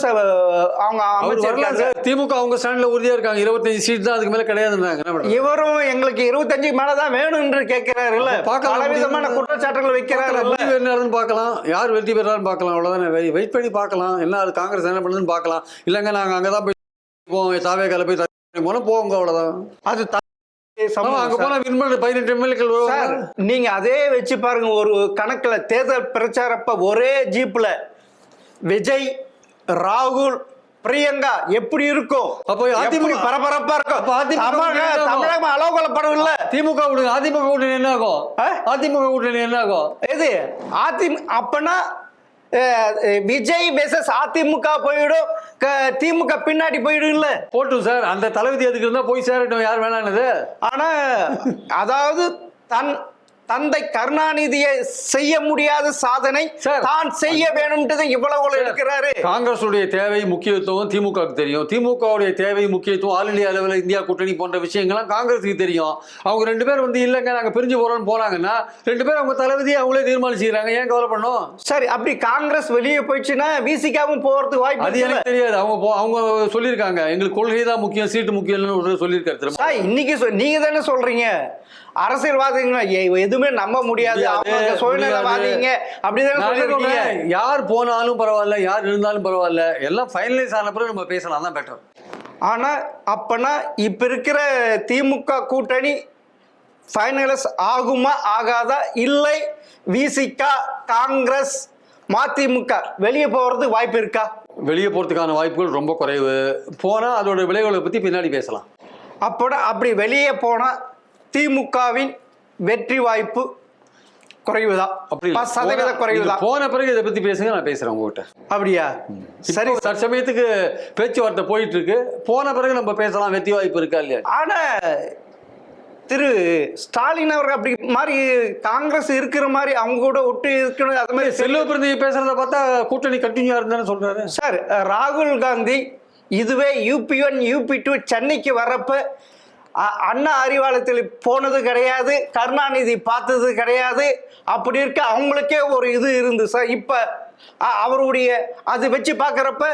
அவங்க அமைச்சிருக்காங்க. திமுக அவங்க ஸ்டாண்ட்ல உறுதியா இருக்காங்க. 25 சீட் தான், அதுக்கு மேல கிடையாதுன்றாங்க. இவரும் எங்களுக்கு 25 மேலதான் வேணும் என்று கேட்கிறாரு. இல்ல பலவிதமான குற்றச்சாட்டுகள் வைக்கிறாரு. என்ன பார்க்கலாம், யார் வெற்றி பெறான்னு பார்க்கலாம். அவ்வளவுதானே, வெயிட் பண்ணி பார்க்கலாம். என்ன அது காங்கிரஸ் என்ன பண்ணுதுன்னு பார்க்கலாம். இல்லங்க நாங்க அங்கதான் போய் தாவே கால போய் போன போங்க, அவ்வளவுதான். அது சமூகம் அங்க சார். போனா வின் பண்ண 18 எம்எல்ஏக்கள் சார் நீங்க அதே வச்சு பாருங்க, ஒரு கணக்குல தேர்தல் பிரச்சாரப்ப ஒரே ஜீப்ல விஜய், ராகுல், பிரியங்கா எப்படி இருக்கும்? அப்போ அதிமுக எப்படி பரபரப்பா அப்போ அதிமுக இருக்கும்? தமிழகம் அளவுகொள்ளப்படும் இல்ல. திமுக கூட்டணி அதிமுக கூட்டணி என்ன ஆகும்? அதிமுக கூட்டணி என்ன ஆகும்? எது அப்பனா விஜய் வெசஸ் அதிமுக போயிடும், திமுக பின்னாடி போயிடும் இல்ல. போட்டும் சார், அந்த தளபதி எதுக்கு இருந்தா போய் சேரட்டும், யார் வேணானது. ஆனா அதாவது தந்தை கருணாநிதியை செய்ய முடியாத சாதனை தான் செய்ய வேணும்ன்றது இவ்வளவு இருக்கிறாரு. காங்கிரசுடைய தேவை முக்கியத்துவம் திமுகவுக்கு தெரியும், திமுகவுடைய தேவை முக்கியத்துவம் ஆல் இந்தியா அளவில் இந்தியா கூட்டணி போன்ற விஷயங்கள்லாம் காங்கிரஸுக்கு தெரியும். அவங்க 2 பேர் வந்து இல்லைங்க நாங்க பிரிஞ்சு போறோம்னு போனாங்கன்னா 2 பேர் அவங்க தளபதியை அவங்களே தீர்மானிச்சுக்கிறாங்க, ஏன் கவலை பண்ணோம்? சரி, அப்படி காங்கிரஸ் வெளியே போயிடுச்சுன்னா விசிகாவும் போறதுக்கு வாய்ப்பு அது எனக்கு தெரியாது. அவங்க சொல்லியிருக்காங்க எங்களுக்கு கொள்கை தான் முக்கியம், சீட்டு முக்கியம் சொல்லியிருக்காரு. இன்னைக்கு நீங்க தானே சொல்றீங்க அரசியல்வாதிங்க எதுவுமே நம்ப முடியாது, அவங்க சுயநலவாதிங்க அப்படிதான் சொல்லிருக்கீங்க. யார் போனாலும் பரவாயில்ல, யார் இருந்தாலும் பரவாயில்ல, எல்லாம் ஃபைனலைஸ் ஆன பிறகு நம்ம பேசலாம், தான் பெட்டர். ஆனா அப்பனா இப்ப இருக்கிற திமுக கூட்டணி ஃபைனலைஸ் ஆகுமா ஆகாதா, இல்லை விசிகா, காங்கிரஸ், மதிமுக வெளியே போறது வாய்ப்பு இருக்கா? வெளியே போறதுக்கான வாய்ப்புகள் ரொம்ப குறைவு. போனா அதோட விளைவுகளை பத்தி பின்னாடி பேசலாம். அப்படி வெளியே போனா திமுகவின் வெற்றி வாய்ப்பு குறைவுதான், 10% குறைவுதான். போன பிறகு இதை பத்தி பேசுங்க, நான் பேசுறேன் உங்ககிட்ட. அப்படியா? சரி, தற்சமயத்துக்கு பேச்சுவார்த்தை போயிட்டு இருக்கு, போன பிறகு நம்ம பேசலாம் வெற்றி வாய்ப்பு இருக்கா இல்லையா. ஆனா திரு ஸ்டாலின் அவர்கள் அப்படி மாதிரி காங்கிரஸ் இருக்கிற மாதிரி அவங்க கூட ஒட்டு இருக்கணும், அது மாதிரி செல்வ பிறந்தி பேசுறத பார்த்தா கூட்டணி கண்டினியூ இருந்தான்னு சொல்றாரு. சார் ராகுல் காந்தி இதுவே UP 1 UP 2 சென்னைக்கு வர்றப்ப அண்ணா அறிவாலயத்தில் போனது கிடையாது, கருணாநிதி பார்த்தது கிடையாது. அப்படி இருக்க அவங்களுக்கே ஒரு இது இருந்து சார். இப்ப அவருடைய அது வச்சு பாக்குறப்ப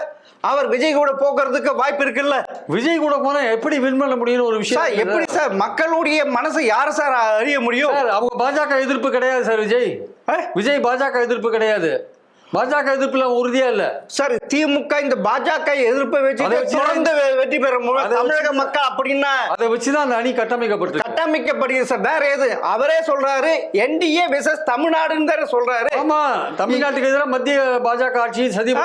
அவர் விஜய் கூட போக்குறதுக்கு வாய்ப்பு இருக்குல்ல. விஜய் கூட போனா எப்படி வின் பண்ண முடியும்னு ஒரு விஷயம் எப்படி சார் மக்களுடைய மனசை யார் சார் அறிய முடியும்? அவங்க பாஜக எதிர்ப்பு கிடையாது சார். விஜய் பாஜக எதிர்ப்பு கிடையாது, பாஜக எதிர்ப்புல உறுதியா இல்ல சார். திமுக இந்த பாஜக எதிர்ப்பை வச்சு தொடர்ந்து வெற்றி பெற தமிழக மக்கள் அப்படின்னா அதை வச்சுதான் அந்த அணி கட்டமைக்கப்படுது சார். வேற எது அவரே சொல்றாரு, NDA வெர்சஸ் தமிழ்நாடுன்னு தானே சொல்றாரு. ஆமா, தமிழ்நாட்டுக்கு எதிராக மத்திய பாஜக ஆட்சி சதி,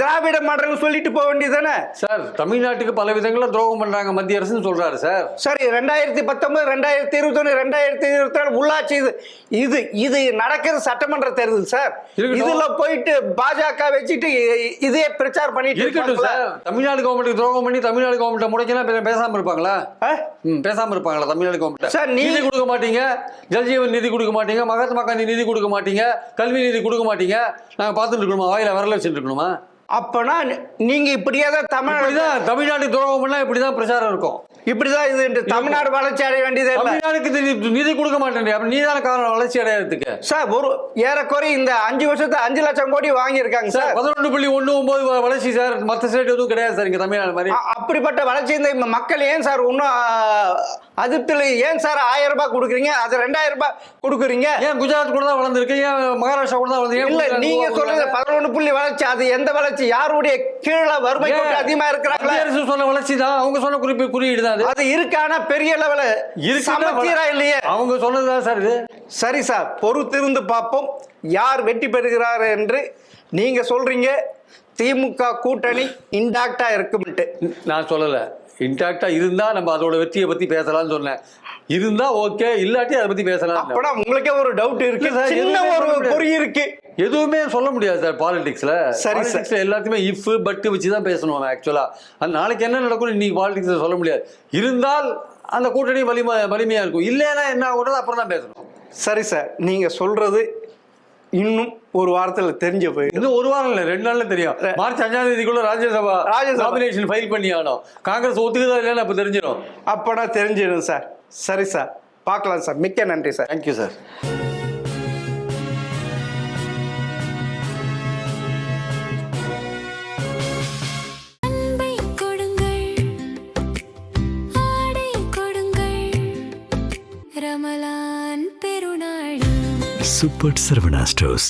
திராவிட மாடல் சொல்லிட்டு போக வேண்டியதானே சார். தமிழ்நாட்டுக்கு பல விதங்கள துரோகம் பண்றாங்க மத்திய அரசு சொல்றாரு சார். சரி, 2019, 2021, 2024 உள்ளாட்சி இது நடக்கிறது சட்டமன்ற தேர்தல் சார். இதுல போயிட்டு பாஜக வச்சுட்டு இதே பிரச்சாரம் பண்ணிட்டு இருக்கட்டும் சார். தமிழ்நாடு கவர்மெண்ட் துரோகம் பண்ணி தமிழ்நாடு கவர்மெண்ட் முடக்கினா பேசாம இருப்பாங்களா? பேசாம இருப்பாங்களா? தமிழ்நாடு கவர்மெண்ட் சார் நிதி கொடுக்க மாட்டீங்க, ஜல்ஜீவன் நிதி கொடுக்க மாட்டீங்க, மகாத்மா காந்தி நிதி கொடுக்க மாட்டீங்க, கல்வி நிதி கொடுக்க மாட்டீங்க, நாங்க பார்த்துட்டு இருக்கணுமா? வாயில வரல வச்சுட்டு இருக்கணுமா? அப்பனா நீங்க இப்படியாதான் தமிழ்நாடு துரோகம் பண்ணா இப்படிதான் பிரச்சாரம் இருக்கும். இப்படிதான் இது தமிழ்நாடு வளர்ச்சி அடைய வேண்டியது. தமிழ்நாடுக்கு நிதி கொடுக்க மாட்டேன், நீதான காரணம் வளர்ச்சி அடையறதுக்கு சார். ஒரு ஏறக்குறைய இந்த 5 வருஷத்துல 5 லட்சம் கோடி வாங்கி இருக்காங்க சார். 11.19 வளர்ச்சி சார். மற்ற ஸ்டேட் எதுவும் கிடையாது சார் இங்க தமிழ்நாடு மாதிரி. அப்படிப்பட்ட வளர்ச்சி இந்த மக்கள் ஏன் சார் இன்னும் அதிருப்தியில் ஏன் சார் 1000 ரூபாய் கொடுக்குறீங்க, அது 2000 ரூபாய் கொடுக்குறீங்க? ஏன் குஜராத் கூட தான் வளர்ந்துருக்கு, ஏன் மகாராஷ்டிரா கூட தான் வளர்ந்து? இல்ல நீங்க சொல்றது 11 புள்ளி வளர்ச்சி, அது எந்த வளர்ச்சி? யாருடைய கீழே வறுமை அதிகமா இருக்கிறாங்களா? அரசு சொன்ன வளர்ச்சி தான், அவங்க சொன்ன குறியீடு தான் அது இருக்கான பெரிய லெவல சமச்சீரா இல்லையே. அவங்க சொன்னதுதான் சார் இது. சரி சார், பொறுத்திருந்து பார்ப்போம் யார் வெற்றி பெறுகிறார் என்று. நீங்க சொல்றீங்க திமுக கூட்டணி இன்டாக்டா இருக்கும்ட்டு. நான் சொல்லல இன்டாக்டா இருந்தா நம்ம அதோட வெற்றியை பத்தி பேசலாம்னு சொன்னேன். இருந்தா ஓகே, இல்லாட்டி அதை பத்தி பேசலாம். அப்பனா உங்களுக்கே ஒரு டவுட் இருக்கு, சின்ன ஒரு பொறி இருக்கு. எதுவுமே சொல்ல முடியாது சார் பாலிடிக்ஸ்ல. சரி சார், எல்லாத்தையுமே இஃப் பட் வச்சு தான் பேசணும் ஆக்சுவலா. அது நாளைக்கு என்ன நடக்கும் இன்னைக்கு பாலிடிக்ஸ்ல சொல்ல முடியாது. இருந்தால் அந்த கூட்டணி வலிமையா இருக்கும், இல்லைன்னா என்ன ஆகுறது அப்புறம் தான் பேசணும். சரி சார், நீங்க சொல்றது இன்னும் ஒரு வாரத்தில் தெரிஞ்ச போய், இன்னும் ஒரு வாரம் இல்லை 2 நாள்ல தெரியும். மார்ச் 5ஆம் தேதிக்குள்ள ராஜ்யசபா நாமினேஷன் ஃபைல் பண்ணி ஆகணும். காங்கிரஸ் ஒத்துக்குதா இல்லைன்னு அப்ப தெரிஞ்சிடும். அப்பனா தெரிஞ்சிடும் சார். சரி சார், பார்க்கலாம் சார். மிக்க நன்றி sir. Thank you sir. Super Sarvana Stores.